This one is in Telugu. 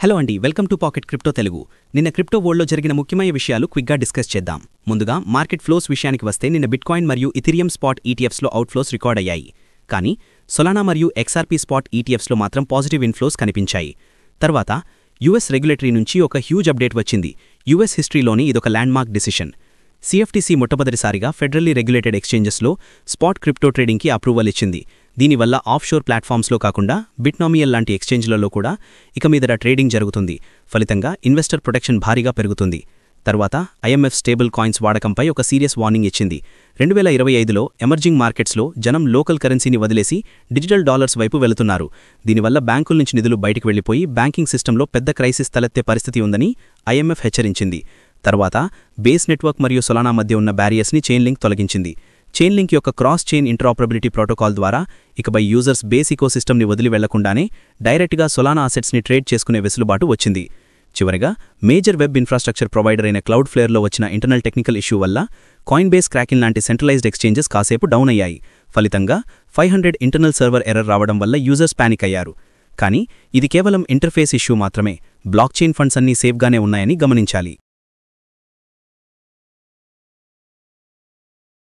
హలో అండి, welcome to pocket crypto Telugu. నిన్న క్రిప్టో వరల్డ్లో జరిగిన ముఖ్యమైన విషయాలు క్విక్గా డిస్కస్ చేద్దాం. ముందుగా మార్కెట్ ఫ్లోస్ విషయానికి వస్తే నిన్న బిట్కాయిన్ మరియు ఇథీరియం స్పాట్ ఈటీఎఫ్స్లో అవుట్ఫ్లోస్ రికార్డ్ అయ్యాయి. కానీ సొలానా మరియు ఎక్స్ఆర్పీ స్పాట్ ఈటీఎఫ్స్లో మాత్రం పాజిటివ్ ఇన్ఫ్లోస్ కనిపించాయి. తర్వాత యూఎస్ రెగ్యులేటరీ నుంచి ఒక హ్యూజ్ అప్డేట్ వచ్చింది. యూఎస్ హిస్టరీలోని ఇదొక ల్యాండ్మార్క్ డిసిషన్. సిఎఫ్టీసీ మొట్టమొదటిసారిగా ఫెడరల్లీ రెగ్యులేటెడ్ ఎక్స్చేంజెస్లో స్పాట్ క్రిప్టో ట్రేడింగ్కి అప్రూవల్ ఇచ్చింది. దీనివల్ల ఆఫ్షోర్ ప్లాట్ఫామ్స్లో కాకుండా బిట్నామియల్ లాంటి ఎక్స్చేంజ్లలో కూడా ఇక మీదట ట్రేడింగ్ జరుగుతుంది. ఫలితంగా ఇన్వెస్టర్ ప్రొటెక్షన్ భారీగా పెరుగుతుంది. తర్వాత ఐఎంఎఫ్ స్టేబుల్ కాయిన్స్ వాడకంపై ఒక సీరియస్ వార్నింగ్ ఇచ్చింది. 2025లో ఎమర్జింగ్ మార్కెట్స్లో జనం లోకల్ కరెన్సీని వదిలేసి డిజిటల్ డాలర్స్ వైపు వెళుతున్నారు. దీనివల్ల బ్యాంకుల నుంచి నిధులు బయటకు వెళ్లిపోయి బ్యాంకింగ్ సిస్టంలో పెద్ద క్రైసిస్ తలెత్తే పరిస్థితి ఉందని ఐఎంఎఫ్ హెచ్చరించింది. తర్వాత బేస్ నెట్వర్క్ మరియు సొలానా మధ్య ఉన్న బ్యారియర్స్ని చైన్లింక్ తొలగించింది. చైన్లింక్ యొక్క క్రాస్ చైన్ ఇంటరాపరబిలిటీ ప్రోటోకాల్ ద్వారా ఇకపై యూజర్స్ బేస్ ఇకోసిస్టమ్ని వదిలి వెళ్లకుండానే డైరెక్ట్గా సొలానా అసెట్స్ని ట్రేడ్ చేసుకునే వెసులుబాటు వచ్చింది. చివరగా మేజర్ వెబ్ ఇన్ఫ్రాస్ట్రక్చర్ ప్రొవైడర్ అయిన క్లౌడ్ఫ్లేర్లో వచ్చిన ఇంటర్నల్ టెక్నికల్ ఇష్యూ వల్ల కాయిన్బేస్ క్రాకిన్ లాంటి సెంట్రలైజ్డ్ ఎక్స్చేంజెస్ కాసేపు డౌన్ అయ్యాయి. ఫలితంగా 500 ఇంటర్నల్ సర్వర్ ఎర్రర్ రావడం వల్ల యూజర్స్ పానిక్ అయ్యారు. కానీ ఇది కేవలం ఇంటర్ఫేస్ ఇష్యూ మాత్రమే. బ్లాక్ చైన్ ఫండ్స్ అన్నీ సేఫ్గానే ఉన్నాయని గమనించాలి.